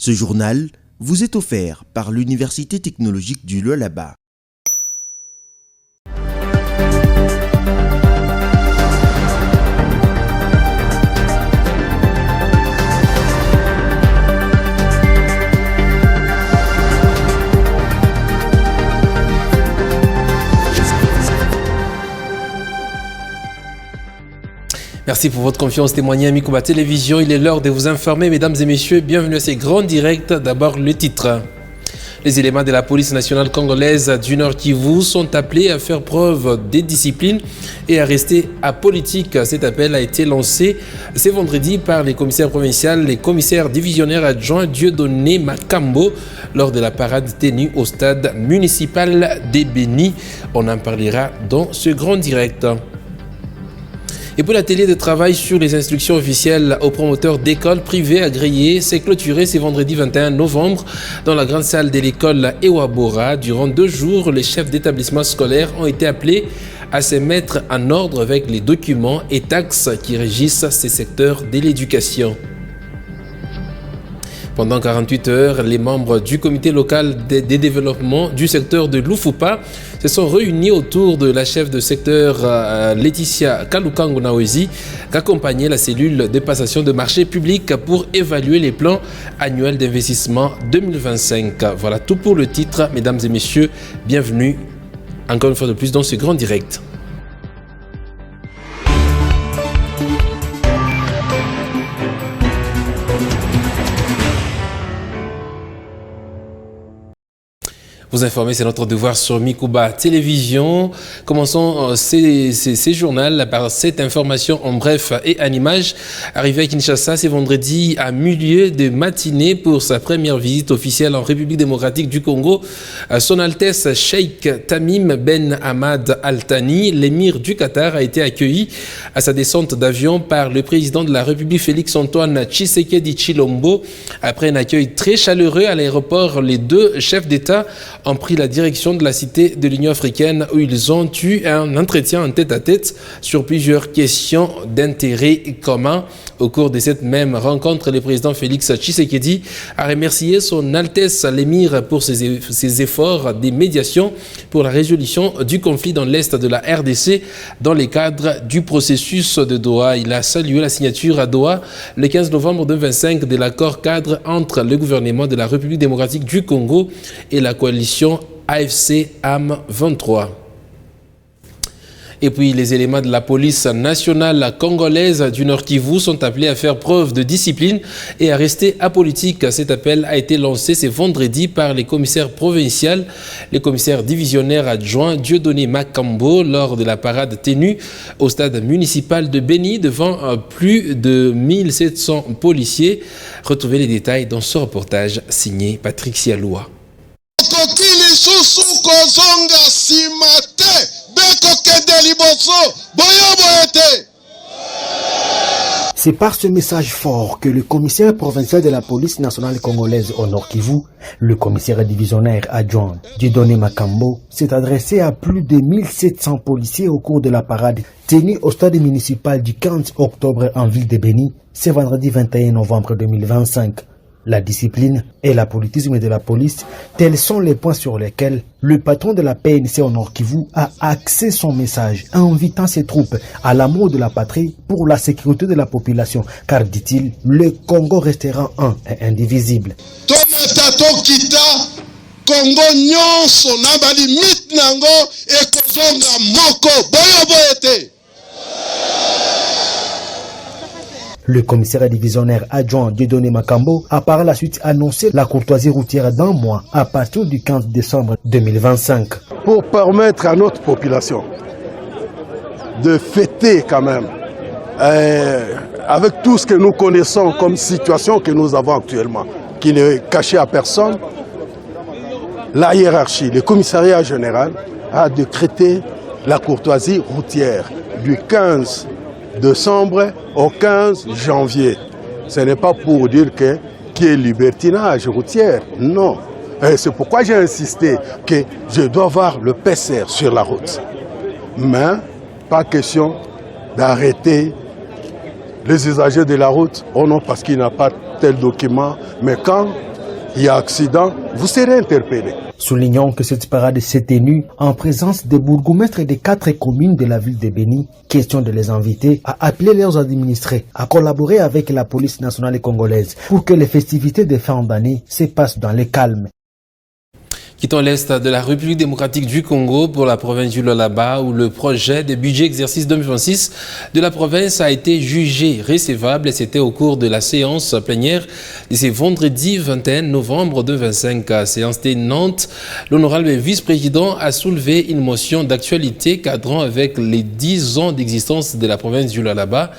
Ce journal vous est offert par l'Université technologique du Lualaba. Merci pour votre confiance témoignée à Mikuba Télévision. Il est l'heure de vous informer, mesdames et messieurs. Bienvenue à ces grands directs. D'abord, le titre. Les éléments de la police nationale congolaise du Nord Kivu sont appelés à faire preuve de discipline et à rester apolitique. Cet appel a été lancé ce vendredi par les commissaires provinciaux, les commissaires divisionnaires adjoints Dieudonné Makambo lors de la parade tenue au stade municipal de Béni. On en parlera dans ce grand direct. Et pour l'atelier de travail sur les instructions officielles aux promoteurs d'écoles privées agréées, s'est clôturé ce vendredi 21 novembre dans la grande salle de l'école Ewabora. Durant 2 jours, les chefs d'établissement scolaire ont été appelés à se mettre en ordre avec les documents et taxes qui régissent ces secteurs de l'éducation. Pendant 48 heures, les membres du comité local des développements du secteur de Lufupa se sont réunis autour de la chef de secteur Laetitia Kalukango Naozi, qui accompagnait la cellule de passation de marché public pour évaluer les plans annuels d'investissement 2025. Voilà tout pour le titre, mesdames et messieurs. Bienvenue encore une fois de plus dans ce grand direct. Vous informer, c'est notre devoir sur Mikuba Télévision. Commençons ces journaux par cette information en bref et en images. Arrivé à Kinshasa, c'est vendredi à milieu de matinée pour sa première visite officielle en République démocratique du Congo. Son Altesse Sheikh Tamim Ben Hamad Al Thani, l'émir du Qatar, a été accueilli à sa descente d'avion par le président de la République Félix-Antoine Tshisekedi Tshilombo. Après un accueil très chaleureux à l'aéroport, les 2 chefs d'État ont pris la direction de la cité de l'Union africaine où ils ont eu un entretien en tête-à-tête sur plusieurs questions d'intérêt commun. Au cours de cette même rencontre, le président Félix Tshisekedi a remercié son Altesse l'émir pour ses efforts de médiation pour la résolution du conflit dans l'est de la RDC dans le cadre du processus de Doha. Il a salué la signature à Doha le 15 novembre 2025 de l'accord cadre entre le gouvernement de la République démocratique du Congo et la coalition AFC AM 23. Et puis, les éléments de la police nationale congolaise du Nord Kivu sont appelés à faire preuve de discipline et à rester apolitique. Cet appel a été lancé ce vendredi par les commissaires provinciaux, les commissaires divisionnaires adjoints Dieudonné Makambo lors de la parade tenue au stade municipal de Béni devant plus de 1700 policiers. Retrouvez les détails dans ce reportage signé Patrick Sialoua. C'est par ce message fort que le commissaire provincial de la police nationale congolaise au Nord Kivu, le commissaire divisionnaire adjoint Dieudonné Makambo, s'est adressé à plus de 1700 policiers au cours de la parade tenue au stade municipal du 15 octobre en ville de Béni, ce vendredi 21 novembre 2025. La discipline et l'apolitisme de la police, tels sont les points sur lesquels le patron de la PNC au Nord Kivu a axé son message, invitant ses troupes à l'amour de la patrie pour la sécurité de la population, car, dit-il, le Congo restera un et indivisible. Le commissaire divisionnaire adjoint Dieudonné Makambo a par la suite annoncé la courtoisie routière d'1 mois à partir du 15 décembre 2025. Pour permettre à notre population de fêter quand même, avec tout ce que nous connaissons comme situation que nous avons actuellement, qui n'est caché à personne, la hiérarchie, le commissariat général a décrété la courtoisie routière du 15 décembre au 15 janvier. Ce n'est pas pour dire qu'il y ait libertinage routière, non. C'est pourquoi j'ai insisté que je dois avoir le PCR sur la route. Mais pas question d'arrêter les usagers de la route, oh non, parce qu'il n'a pas tel document. Mais quand il y a accident, vous serez interpellé. Soulignons que cette parade s'est tenue en présence des bourgmestres des 4 communes de la ville de Béni. Question de les inviter à appeler leurs administrés à collaborer avec la police nationale congolaise pour que les festivités de fin d'année se passent dans le calme. Quittons l'Est de la République démocratique du Congo pour la province du Lualaba où le projet de budget exercice 2026 de la province a été jugé recevable et c'était au cours de la séance plénière de ce vendredi 21 novembre 2025. Séance de Nantes, l'honorable vice-président a soulevé une motion d'actualité cadrant avec les 10 ans d'existence de la province du Lualaba.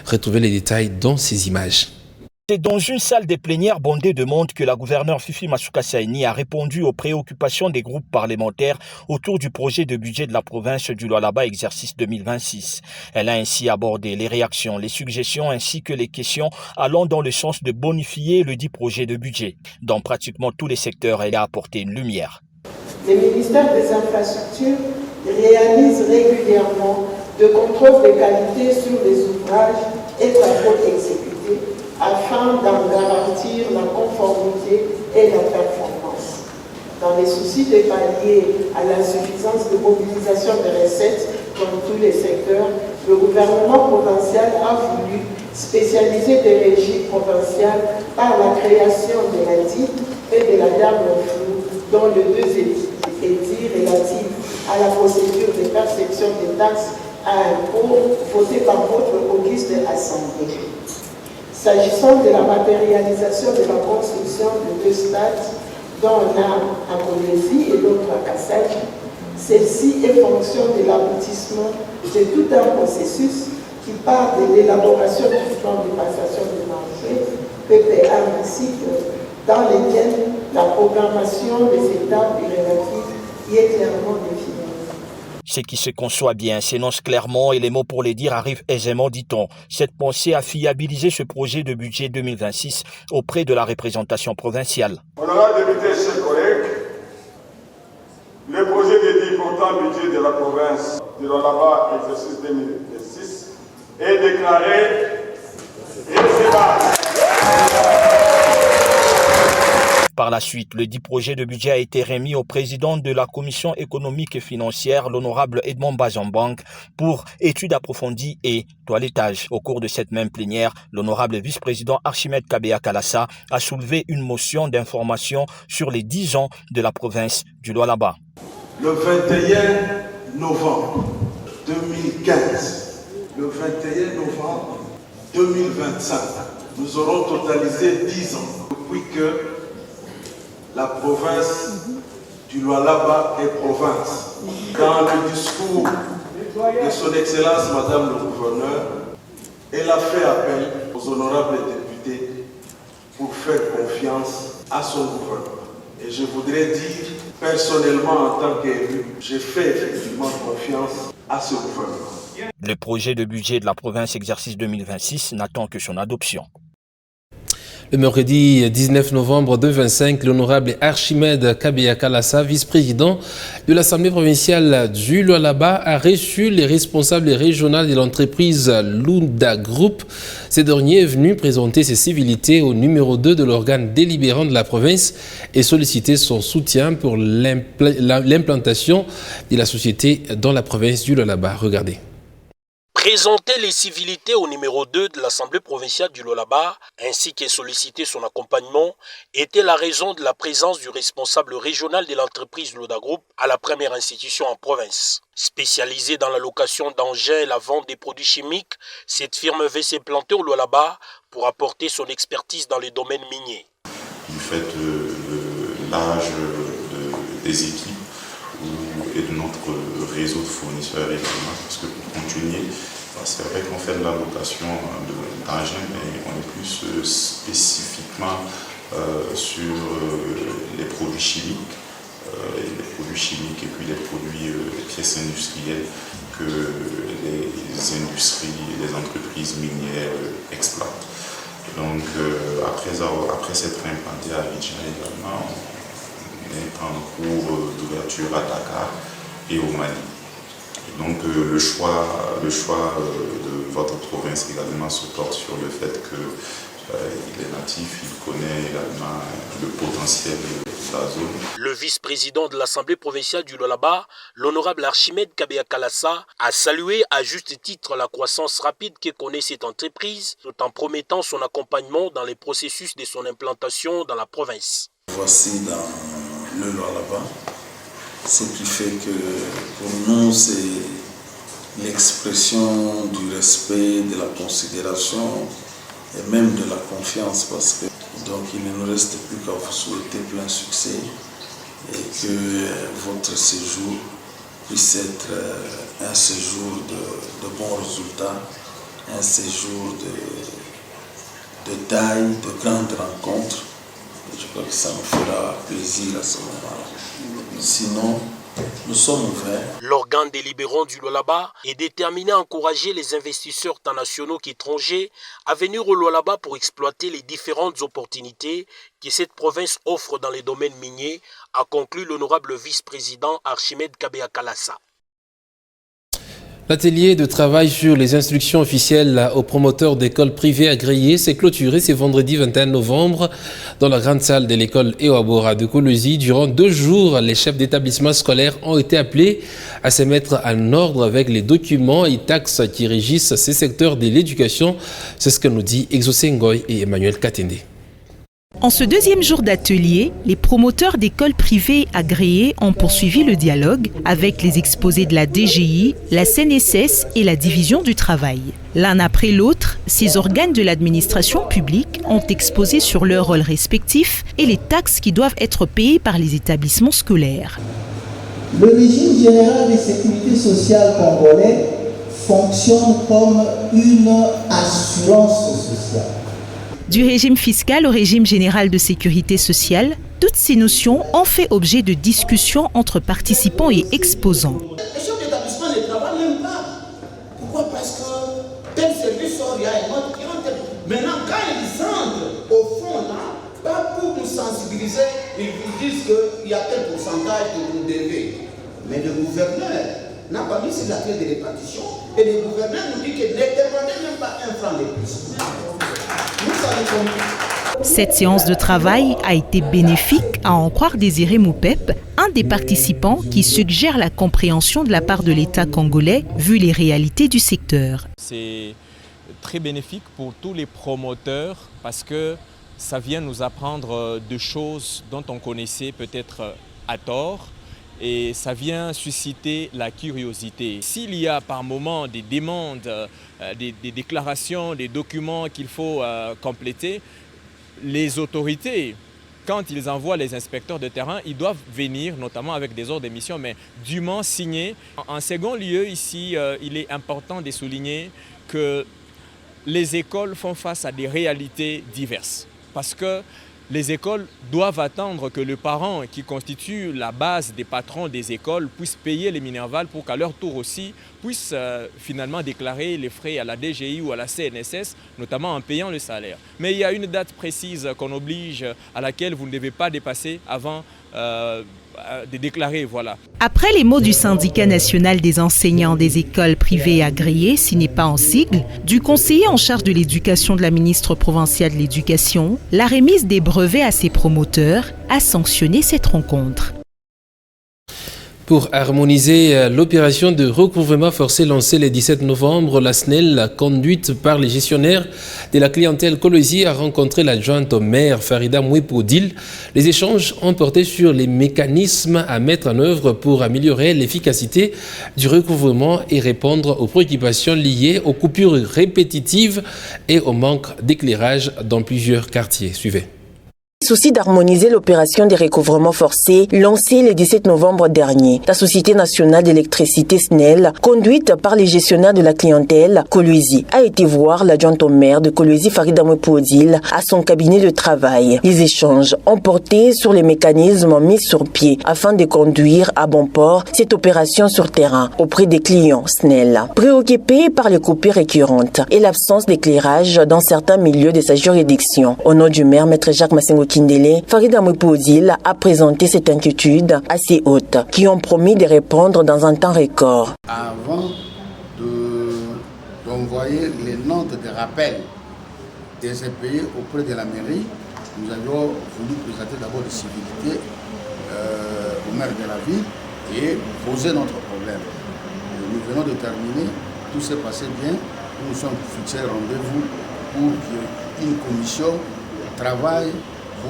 Retrouvez les détails dans ces images. C'est dans une salle des plénières bondée de monde que la gouverneure Fifi Masuka Saini a répondu aux préoccupations des groupes parlementaires autour du projet de budget de la province du Lualaba exercice 2026. Elle a ainsi abordé les réactions, les suggestions ainsi que les questions allant dans le sens de bonifier le dit projet de budget. Dans pratiquement tous les secteurs, elle a apporté une lumière. Le ministère des Infrastructures réalise régulièrement de contrôles de qualité sur les ouvrages et travaux exécutés afin d'en garantir la conformité et la performance. Dans les soucis de pallier à l'insuffisance de mobilisation des recettes dans tous les secteurs, le gouvernement provincial a voulu spécialiser des régies provinciales par la création de la DIP et de la DAME floue, dont les deux édits relatifs à la procédure de perception des taxes à impôts votée par votre auguste assemblée. S'agissant de la matérialisation de la construction de 2 stades, dont l'un à Kolwezi et l'autre à Kassaji, celle-ci est fonction de l'aboutissement de tout un processus qui part de l'élaboration du plan de passation de marché, PPA ainsi que dans lesquels la programmation des étapes relatives y est clairement définie. Ce qui se conçoit bien s'énonce clairement et les mots pour les dire arrivent aisément, dit-on. Cette pensée a fiabilisé ce projet de budget 2026 auprès de la représentation provinciale. Honorables députés, chers collègues, le projet de l'important budget de la province de Lualaba, exercice 2026, est déclaré recevable. Par la suite, le dit projet de budget a été remis au président de la Commission économique et financière, l'honorable Edmond Bazambang, pour étude approfondie et toilettage. Au cours de cette même plénière, l'honorable vice-président Archimède Kabea Kalassa a soulevé une motion d'information sur les 10 ans de la province du Lualaba. Le 21 novembre 2015, le 21 novembre 2025, nous aurons totalisé 10 ans depuis que la province du Lualaba est province. Dans le discours de son Excellence Madame le Gouverneur, elle a fait appel aux honorables députés pour faire confiance à son gouvernement. Et je voudrais dire, personnellement en tant qu'élu, j'ai fait effectivement confiance à ce gouvernement. Le projet de budget de la province exercice 2026 n'attend que son adoption. Le mercredi 19 novembre 2025, l'honorable Archimède Kabea Kalassa, vice-président de l'Assemblée provinciale du Lualaba, a reçu les responsables régionaux de l'entreprise Lunda Group. Ce dernier est venu présenter ses civilités au numéro 2 de l'organe délibérant de la province et solliciter son soutien pour l'implantation de la société dans la province du Lualaba. Regardez. Présenter les civilités au numéro 2 de l'Assemblée provinciale du Lualaba, ainsi que solliciter son accompagnement, était la raison de la présence du responsable régional de l'entreprise Lunda Group à la première institution en province. Spécialisée dans la location d'engins et la vente des produits chimiques, cette firme veut s'implanter au Lualaba pour apporter son expertise dans les domaines miniers. Du fait de l'âge des équipes et de notre réseau de fournisseurs également, parce que pour continuer, c'est vrai qu'on fait de la location d'engins, mais on est plus spécifiquement sur les produits chimiques, et puis les produits, les pièces industrielles que les industries, les entreprises minières exploitent. Donc après s'être implanté à Abidjan également, on est en cours d'ouverture à Dakar et au Mali. Donc le choix de votre province également se porte sur le fait qu'il est natif, il connaît également le potentiel de la zone. Le vice-président de l'Assemblée provinciale du Lualaba, l'honorable Archimède Kabea Kalassa, a salué à juste titre la croissance rapide que connaît cette entreprise, tout en promettant son accompagnement dans les processus de son implantation dans la province. Voici dans le Lualaba, ce qui fait que pour nous c'est l'expression du respect, de la considération et même de la confiance, parce que donc il ne nous reste plus qu'à vous souhaiter plein succès et que votre séjour puisse être un séjour de bons résultats, un séjour de taille, de grandes rencontres. Je crois que ça nous fera plaisir à ce moment-là. Sinon, nous sommes ouverts. L'organe délibérant du Lualaba est déterminé à encourager les investisseurs tant nationaux qu'étrangers à venir au Lualaba pour exploiter les différentes opportunités que cette province offre dans les domaines miniers, a conclu l'honorable vice-président Archimède Kabea Kalassa. L'atelier de travail sur les instructions officielles aux promoteurs d'écoles privées agréées s'est clôturé ce vendredi 21 novembre dans la grande salle de l'école Eoabora de Kolwezi. Durant 2 jours, les chefs d'établissement scolaires ont été appelés à se mettre en ordre avec les documents et taxes qui régissent ces secteurs de l'éducation. C'est ce que nous dit Exaucé Ngoy et Emmanuel Katende. En ce 2e jour d'atelier, les promoteurs d'écoles privées agréées ont poursuivi le dialogue avec les exposés de la DGI, la CNSS et la division du travail. L'un après l'autre, ces organes de l'administration publique ont exposé sur leurs rôles respectifs et les taxes qui doivent être payées par les établissements scolaires. Le régime général de sécurité sociale congolais fonctionne comme une assurance sociale. Du régime fiscal au régime général de sécurité sociale, toutes ces notions ont fait objet de discussions entre participants et exposants. Les chefs d'établissement ne travaillent même pas. Pourquoi? Parce que tel service sort, il y a un autre. Maintenant, quand ils entrent au fond là, pas pour nous sensibiliser, ils disent qu'il y a tel pourcentage que vous devez. Mais le gouverneur n'a pas mis sur la clé de répartition et le gouverneur nous dit qu'il ne demandait même pas un franc de plus. Cette séance de travail a été bénéfique, à en croire Désiré Moupep, un des participants qui suggère la compréhension de la part de l'État congolais vu les réalités du secteur. C'est très bénéfique pour tous les promoteurs parce que ça vient nous apprendre des choses dont on connaissait peut-être à tort. Et ça vient susciter la curiosité. S'il y a par moment des demandes, des déclarations, des documents qu'il faut compléter, les autorités, quand ils envoient les inspecteurs de terrain, ils doivent venir, notamment avec des ordres de mission, mais dûment signés. En second lieu, ici, il est important de souligner que les écoles font face à des réalités diverses. Parce que les écoles doivent attendre que le parent qui constitue la base des patrons des écoles puisse payer les minervales pour qu'à leur tour aussi puissent finalement déclarer les frais à la DGI ou à la CNSS, notamment en payant le salaire. Mais il y a une date précise qu'on oblige, à laquelle vous ne devez pas dépasser avant de déclarer, voilà. Après les mots du syndicat national des enseignants des écoles privées agréées, s'il n'est pas en sigle, du conseiller en charge de l'éducation de la ministre provinciale de l'éducation, la remise des brevets à ses promoteurs a sanctionné cette rencontre. Pour harmoniser l'opération de recouvrement forcé lancée le 17 novembre, la SNEL, conduite par les gestionnaires de la clientèle Kolwezi, a rencontré l'adjointe au maire Farida Mouepodil. Les échanges ont porté sur les mécanismes à mettre en œuvre pour améliorer l'efficacité du recouvrement et répondre aux préoccupations liées aux coupures répétitives et au manque d'éclairage dans plusieurs quartiers. Suivez. Souci d'harmoniser l'opération des recouvrements forcés lancée le 17 novembre dernier. La Société nationale d'électricité SNEL, conduite par les gestionnaires de la clientèle Kolwezi, a été voir l'adjointe au maire de Kolwezi Farida Mouepodil à son cabinet de travail. Les échanges ont porté sur les mécanismes mis sur pied afin de conduire à bon port cette opération sur terrain auprès des clients SNEL. Préoccupés par les coupures récurrentes et l'absence d'éclairage dans certains milieux de sa juridiction, au nom du maire Maître Jacques Massengo Kindele, Farida Mwepodil a présenté cette inquiétude à ses hôtes, qui ont promis de répondre dans un temps record. Avant d'envoyer les notes de rappel des impayés auprès de la mairie, nous avions voulu présenter d'abord des civilités au maire de la ville et poser notre problème. Nous venons de terminer, tout s'est passé bien, nous nous sommes fixés rendez-vous pour qu'une commission travaille,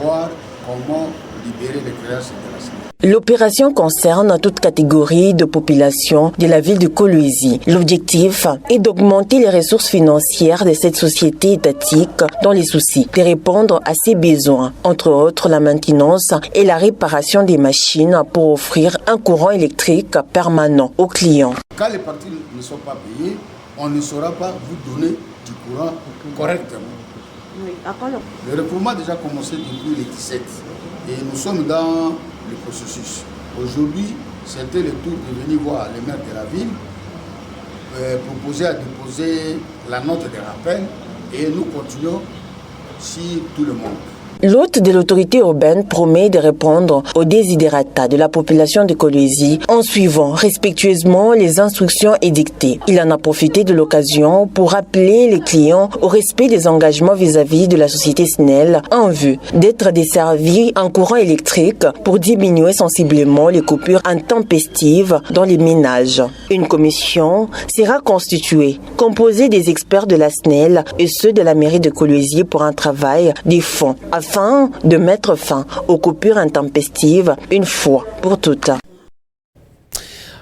voir comment libérer les créances de la semaine. L'opération concerne toute catégorie de population de la ville de Kolwezi. L'objectif est d'augmenter les ressources financières de cette société étatique dans les soucis de répondre à ses besoins, entre autres la maintenance et la réparation des machines pour offrir un courant électrique permanent aux clients. Quand les parties ne sont pas payées, on ne saura pas vous donner du courant correctement. Le recouvrement a déjà commencé depuis le 17 et nous sommes dans le processus. Aujourd'hui, c'était le tour de venir voir les maires de la ville, proposer à déposer la note de rappel et nous continuons si tout le monde. L'hôte de l'autorité urbaine promet de répondre aux desiderata de la population de Kolwezi en suivant respectueusement les instructions édictées. Il en a profité de l'occasion pour appeler les clients au respect des engagements vis-à-vis de la société SNEL en vue d'être desservis en courant électrique pour diminuer sensiblement les coupures intempestives dans les ménages. Une commission sera constituée, composée des experts de la SNEL et ceux de la mairie de Kolwezi pour un travail des fonds afin de mettre fin aux coupures intempestives une fois pour toutes.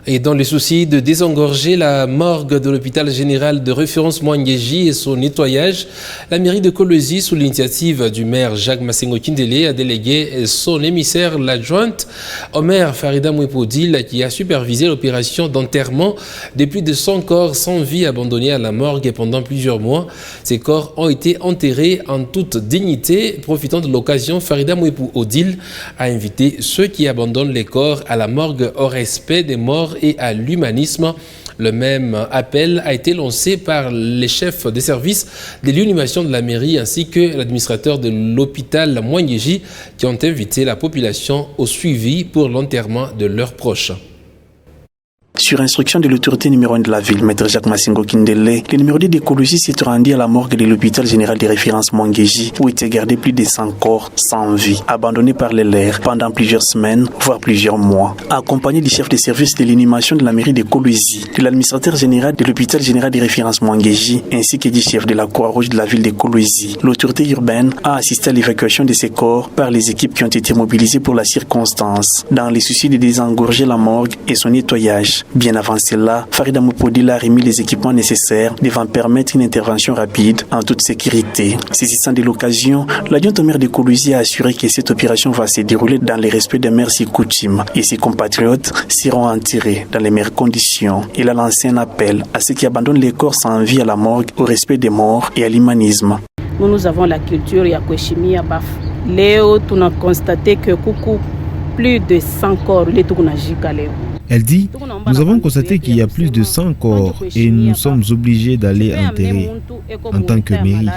Et dans le souci de désengorger la morgue de l'hôpital général de référence Mwangeji et son nettoyage, la mairie de Kolwezi, sous l'initiative du maire Jacques Massengo Kindele, a délégué son émissaire, l'adjointe Omer Farida Mwepodil, qui a supervisé l'opération d'enterrement de plus de 100 corps sans vie abandonnés à la morgue pendant plusieurs mois. Ces corps ont été enterrés en toute dignité. Profitant de l'occasion, Farida Mwepodil a invité ceux qui abandonnent les corps à la morgue au respect des morts et à l'humanisme. Le même appel a été lancé par les chefs des services de l'inhumation de la mairie ainsi que l'administrateur de l'hôpital Mwangeji qui ont invité la population au suivi pour l'enterrement de leurs proches. Sur instruction de l'autorité numéro 1 de la ville, Maître Jacques Massengo Kindele, le numéro 2 d'écologie s'est rendu à la morgue de l'hôpital général de référence Mwangeji, où étaient gardés plus de 100 corps sans vie, abandonnés par les lairs pendant plusieurs semaines, voire plusieurs mois. Accompagné du chef de service de l'inhumation de la mairie de Kolwezi, de l'administrateur général de l'hôpital général de référence Mwangeji, ainsi que du chef de la Croix-Rouge de la ville de Kolwezi, l'autorité urbaine a assisté à l'évacuation de ces corps par les équipes qui ont été mobilisées pour la circonstance, dans les soucis de désengorger la morgue et son nettoyage. Bien avant cela, Farida Mwepodil a remis les équipements nécessaires devant permettre une intervention rapide en toute sécurité. Saisissant de l'occasion, l'adjoint au maire de Kolwezi a assuré que cette opération va se dérouler dans le respect des mœurs et coutumes et ses compatriotes seront enterrés dans les meilleures conditions. Il a lancé un appel à ceux qui abandonnent les corps sans vie à la morgue au respect des morts et à l'humanisme. Nous avons la culture ya kuheshimia bafu. Leo tuna constaté que plus de 100 corps les tunajika leo. Elle dit, nous avons constaté qu'il y a plus de 100 corps et nous sommes obligés d'aller enterrer. En tant que mairie,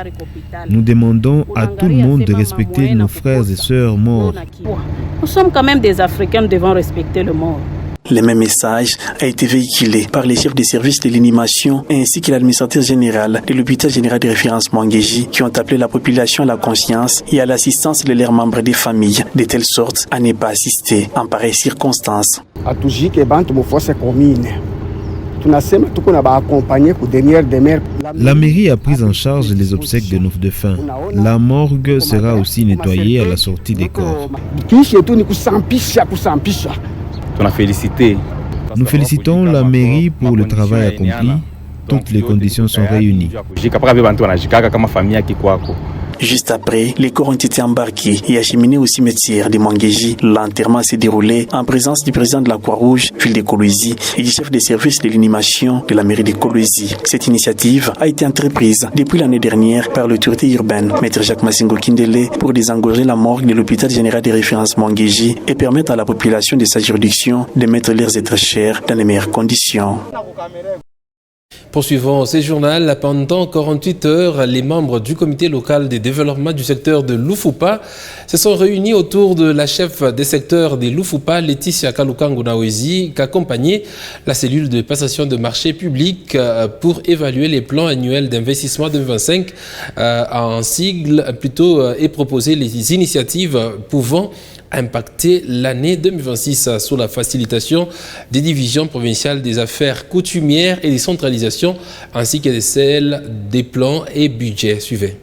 nous demandons à tout le monde de respecter nos frères et sœurs morts. Nous sommes quand même des Africains, nous devons respecter le mort. Le même message a été véhiculé par les chefs des services de l'inhumation ainsi que l'administrateur général de l'hôpital général de référence Mwangeji qui ont appelé la population à la conscience et à l'assistance de leurs membres des familles, de telle sorte à ne pas assister en pareille circonstance. La mairie a pris en charge les obsèques de nos défunts. La morgue sera aussi nettoyée à la sortie des corps. Nous félicitons la mairie pour le travail accompli. Toutes les conditions sont réunies. Juste après, les corps ont été embarqués et acheminés au cimetière de Mwangeji. L'enterrement s'est déroulé en présence du président de la Croix-Rouge, ville de Kolwezi, et du chef des services de l'inhumation de la mairie de Kolwezi. Cette initiative a été entreprise depuis l'année dernière par l'autorité urbaine, Maître Jacques Massengo Kindele, pour désengorger la morgue de l'hôpital général de référence Mwangeji et permettre à la population de sa juridiction de mettre leurs êtres chers dans les meilleures conditions. Poursuivons ce journal. Pendant 48 heures, les membres du comité local de développement du secteur de Lufupa se sont réunis autour de la chef des secteurs de Lufupa, Laetitia Kalukangu Nawezi, qui accompagnait la cellule de passation de marché public pour évaluer les plans annuels d'investissement 2025 en sigle plutôt et proposer les initiatives pouvant impacter l'année 2026 sous la facilitation des divisions provinciales des affaires coutumières et des centralisations ainsi que celles des plans et budgets. Suivez.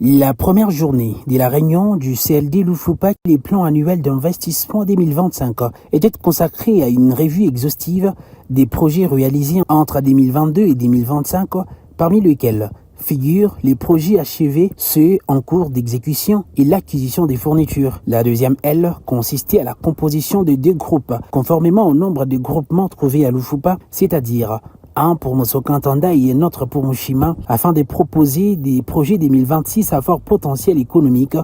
La première journée de la réunion du CLD Lufupa, les plans annuels d'investissement 2025, était consacrée à une revue exhaustive des projets réalisés entre 2022 et 2025, parmi lesquels figurent les projets achevés, ceux en cours d'exécution et l'acquisition des fournitures. La deuxième, elle, consistait à la composition de 2 groupes, conformément au nombre de groupements trouvés à Lufupa, c'est-à-dire un pour Mosokantanda et un autre pour Mushima, afin de proposer des projets 2026 à fort potentiel économique,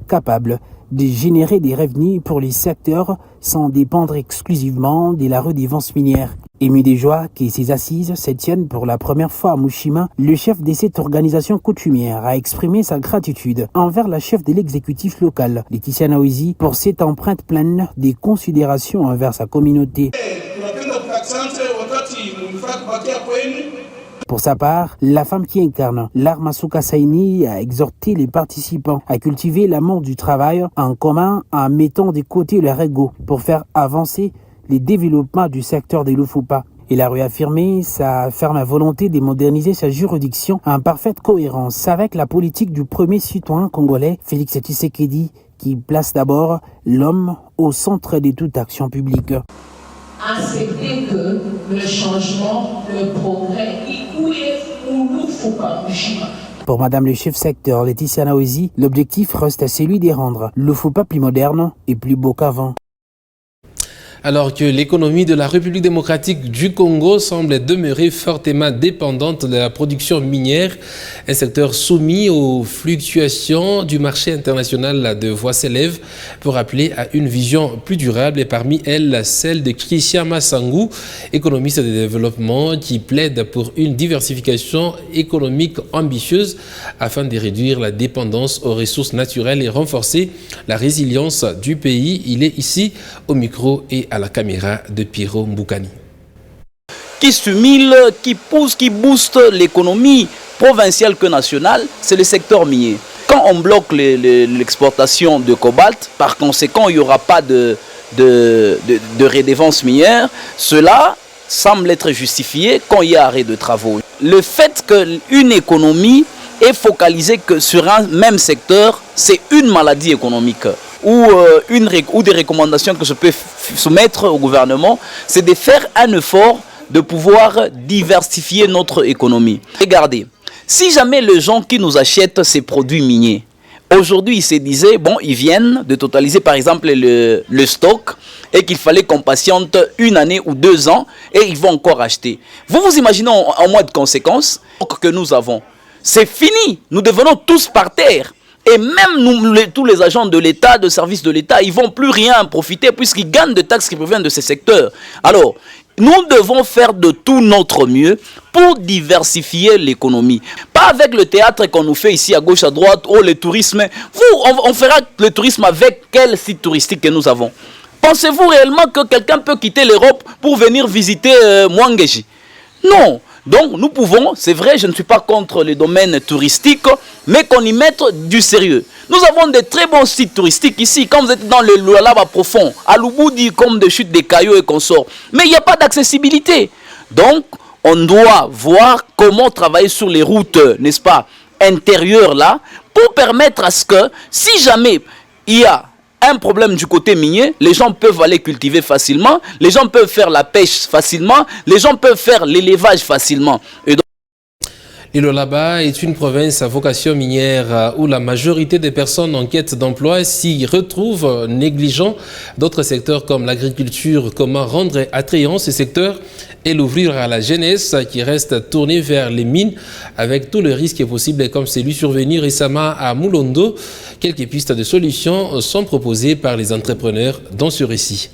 capables de générer des revenus pour les secteurs sans dépendre exclusivement de la redevance minière. Ému de joie que ces assises se tiennent pour la première fois à Mushima, le chef de cette organisation coutumière a exprimé sa gratitude envers la chef de l'exécutif local, Laetitia Nawezi, pour cette empreinte pleine des considérations envers sa communauté. Pour sa part, la femme qui incarne l'art Masuka Saini a exhorté les participants à cultiver l'amour du travail en commun en mettant de côté leur ego pour faire avancer les développements du secteur des Lufupa. Il a réaffirmé sa ferme volonté de moderniser sa juridiction en parfaite cohérence avec la politique du premier citoyen congolais, Félix Tshisekedi, qui place d'abord l'homme au centre de toute action publique. Accepter que le changement, le progrès, Pour Madame le chef secteur Laetitia Nawezi, l'objectif reste celui de rendre Lufupa plus moderne et plus beau qu'avant. Alors que l'économie de la République démocratique du Congo semble demeurer fortement dépendante de la production minière, un secteur soumis aux fluctuations du marché international de voix s'élève pour appeler à une vision plus durable et parmi elles celle de Christian Massangou, économiste de développement qui plaide pour une diversification économique ambitieuse afin de réduire la dépendance aux ressources naturelles et renforcer la résilience du pays. Il est ici au micro et à la caméra de Pierrot Mboukani. Qui stimule, qui pousse, qui booste l'économie provinciale que nationale, c'est le secteur minier. Quand on bloque l'exportation de cobalt, par conséquent, il n'y aura pas de redevance minière. Cela semble être justifié quand il y a arrêt de travaux. Le fait qu'une économie est focalisée que sur un même secteur, c'est une maladie économique. Ou des recommandations que je peux soumettre au gouvernement, c'est de faire un effort de pouvoir diversifier notre économie. Regardez, si jamais les gens qui nous achètent ces produits miniers, aujourd'hui ils se disaient, bon, ils viennent de totaliser par exemple le stock et qu'il fallait qu'on patiente 1 année ou 2 ans et ils vont encore acheter. Vous vous imaginez en mois de conséquences que nous avons. C'est fini, nous devenons tous par terre. Et même tous les agents de l'État, de services de l'État, ils ne vont plus rien en profiter puisqu'ils gagnent des taxes qui proviennent de ces secteurs. Alors, nous devons faire de tout notre mieux pour diversifier l'économie. Pas avec le théâtre qu'on nous fait ici à gauche, à droite, ou le tourisme. On fera le tourisme avec quel site touristique que nous avons. Pensez-vous réellement que quelqu'un peut quitter l'Europe pour venir visiter Mwangeji? Non. Donc nous pouvons, c'est vrai, je ne suis pas contre les domaines touristiques, mais qu'on y mette du sérieux. Nous avons de très bons sites touristiques ici, quand vous êtes dans le Lualaba profond, à Luboudi, comme des chutes des cailloux et consorts. Mais il n'y a pas d'accessibilité. Donc on doit voir comment travailler sur les routes, n'est-ce pas, intérieures là, pour permettre à ce que, si jamais il y a un problème du côté minier, les gens peuvent aller cultiver facilement, les gens peuvent faire la pêche facilement, les gens peuvent faire l'élevage facilement. Et donc, Le Lualaba est une province à vocation minière où la majorité des personnes en quête d'emploi s'y retrouvent, négligeant d'autres secteurs comme l'agriculture. Comment rendre attrayant ces secteurs et l'ouvrir à la jeunesse qui reste tournée vers les mines avec tout le risque possible comme celui survenu récemment à Moulondo. Quelques pistes de solutions sont proposées par les entrepreneurs dans ce récit.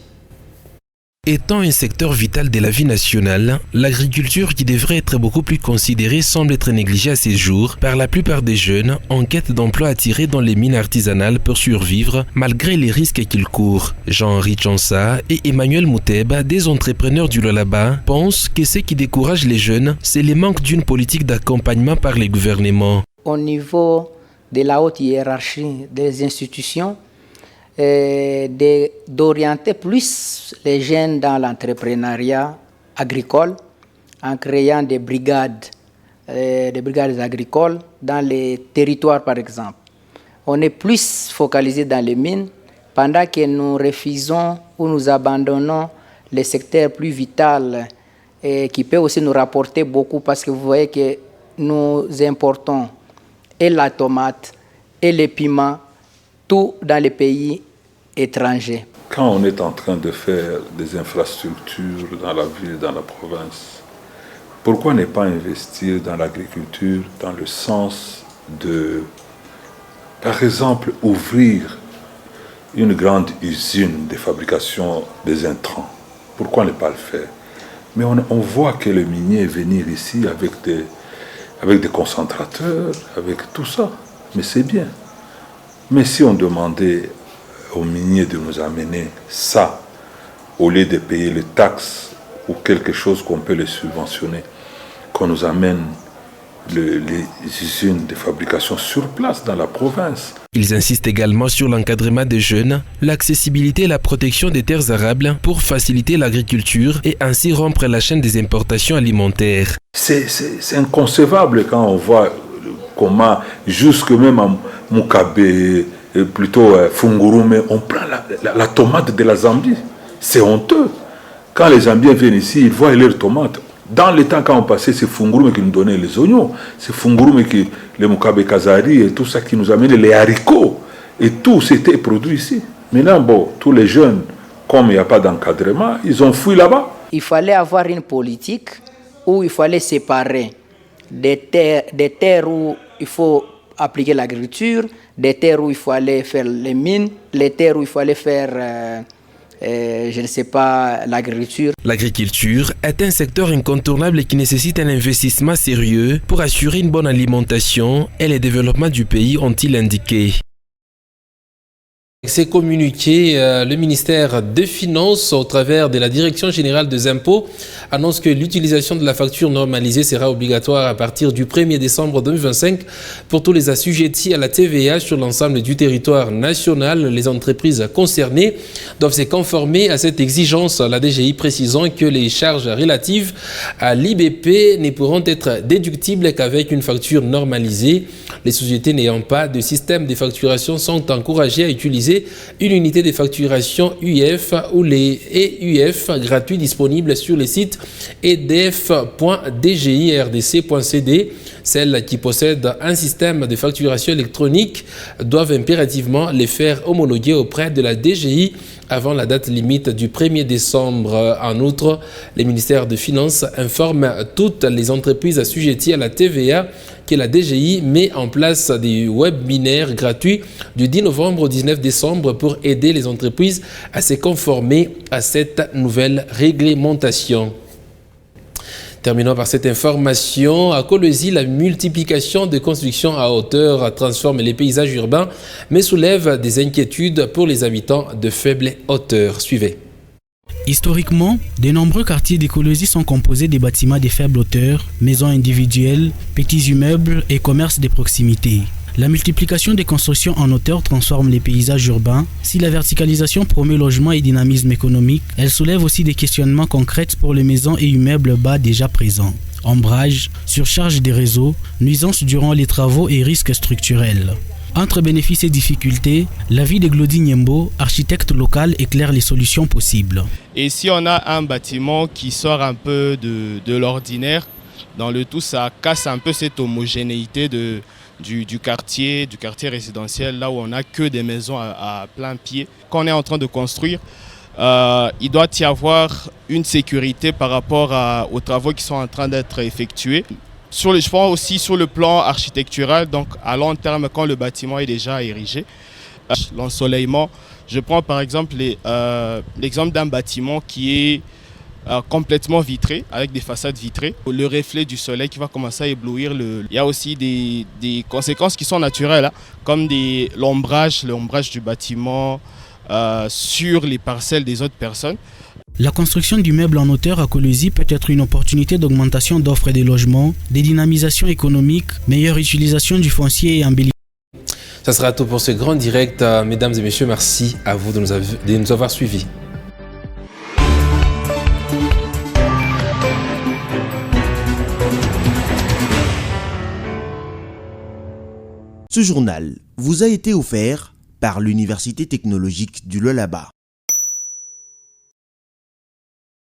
Étant un secteur vital de la vie nationale, l'agriculture qui devrait être beaucoup plus considérée semble être négligée à ces jours par la plupart des jeunes en quête d'emploi attirés dans les mines artisanales pour survivre malgré les risques qu'ils courent. Jean-Henri Chansa et Emmanuel Mouteba, des entrepreneurs du Lualaba, pensent que ce qui décourage les jeunes, c'est le manque d'une politique d'accompagnement par les gouvernements. Au niveau de la haute hiérarchie des institutions, d'orienter plus les jeunes dans l'entrepreneuriat agricole en créant des brigades agricoles dans les territoires par exemple. On est plus focalisé dans les mines pendant que nous refusons ou nous abandonnons les secteurs plus vitaux qui peuvent aussi nous rapporter beaucoup parce que vous voyez que nous importons et la tomate et les piments, tout dans les pays étrangers. Quand on est en train de faire des infrastructures dans la ville, dans la province, pourquoi ne pas investir dans l'agriculture dans le sens de, par exemple, ouvrir une grande usine de fabrication des intrants? Pourquoi ne pas le faire? Mais on voit que les miniers venir ici avec des concentrateurs, avec tout ça. Mais c'est bien. Mais si on demandait aux miniers de nous amener ça, au lieu de payer les taxes ou quelque chose qu'on peut les subventionner, qu'on nous amène les usines de fabrication sur place dans la province. Ils insistent également sur l'encadrement des jeunes, l'accessibilité et la protection des terres arables pour faciliter l'agriculture et ainsi rompre la chaîne des importations alimentaires. C'est inconcevable quand on voit comment, jusque même à Mukabe, plutôt Fungurume, on prend la tomate de la Zambie. C'est honteux. Quand les Zambiens viennent ici, ils voient leurs tomates. Dans le temps, quand on passait, c'est Fungurume qui nous donnait les oignons. C'est Fungurume qui, les Mukabe Kazari et tout ça qui nous amenait les haricots. Et tout c'était produit ici. Maintenant, bon, tous les jeunes, comme il n'y a pas d'encadrement, ils ont fui là-bas. Il fallait avoir une politique où il fallait séparer des terres où il faut appliquer l'agriculture, des terres où il faut aller faire les mines, les terres où il faut aller faire, je ne sais pas, l'agriculture. L'agriculture est un secteur incontournable qui nécessite un investissement sérieux pour assurer une bonne alimentation et le développement du pays, ont-ils indiqué. C'est communiqué, le ministère des Finances, au travers de la Direction générale des impôts, annonce que l'utilisation de la facture normalisée sera obligatoire à partir du 1er décembre 2025 pour tous les assujettis à la TVA sur l'ensemble du territoire national. Les entreprises concernées doivent se conformer à cette exigence, la DGI précisant que les charges relatives à l'IBP ne pourront être déductibles qu'avec une facture normalisée. Les sociétés n'ayant pas de système de facturation sont encouragées à utiliser une unité de facturation UF ou les EUF gratuits disponibles sur le site edf.dgirdc.cd. Celles qui possèdent un système de facturation électronique doivent impérativement les faire homologuer auprès de la DGI avant la date limite du 1er décembre. En outre, le ministère des Finances informe toutes les entreprises assujetties à la TVA que la DGI met en place des webinaires gratuits du 10 novembre au 19 décembre pour aider les entreprises à se conformer à cette nouvelle réglementation. Terminons par cette information. À Kolwezi, la multiplication de constructions à hauteur transforme les paysages urbains, mais soulève des inquiétudes pour les habitants de faible hauteur. Suivez. Historiquement, de nombreux quartiers d'Kolwezi sont composés de bâtiments de faible hauteur, maisons individuelles, petits immeubles et commerces de proximité. La multiplication des constructions en hauteur transforme les paysages urbains. Si la verticalisation promeut logement et dynamisme économique, elle soulève aussi des questionnements concrets pour les maisons et immeubles bas déjà présents. Ombrage, surcharge des réseaux, nuisances durant les travaux et risques structurels. Entre bénéfices et difficultés, l'avis de Glody Nyembo, architecte local, éclaire les solutions possibles. Et si on a un bâtiment qui sort un peu de l'ordinaire, dans le tout, ça casse un peu cette homogénéité du quartier résidentiel, là où on n'a que des maisons à plein pied. Quand on est en train de construire, il doit y avoir une sécurité par rapport aux travaux qui sont en train d'être effectués. Je pense aussi sur le plan architectural, donc à long terme, quand le bâtiment est déjà érigé, l'ensoleillement, Je prends par exemple l'exemple d'un bâtiment qui est complètement vitré, avec des façades vitrées. Le reflet du soleil qui va commencer à éblouir. Il y a aussi des conséquences qui sont naturelles, hein, comme l'ombrage du bâtiment sur les parcelles des autres personnes. La construction d'immeubles en hauteur à Kolwezi peut être une opportunité d'augmentation d'offres de logements, de dynamisation économique, meilleure utilisation du foncier et embellissement. Ça sera tout pour ce grand direct. Mesdames et messieurs, merci à vous de nous avoir suivis. Ce journal vous a été offert par l'Université technologique du Lualaba.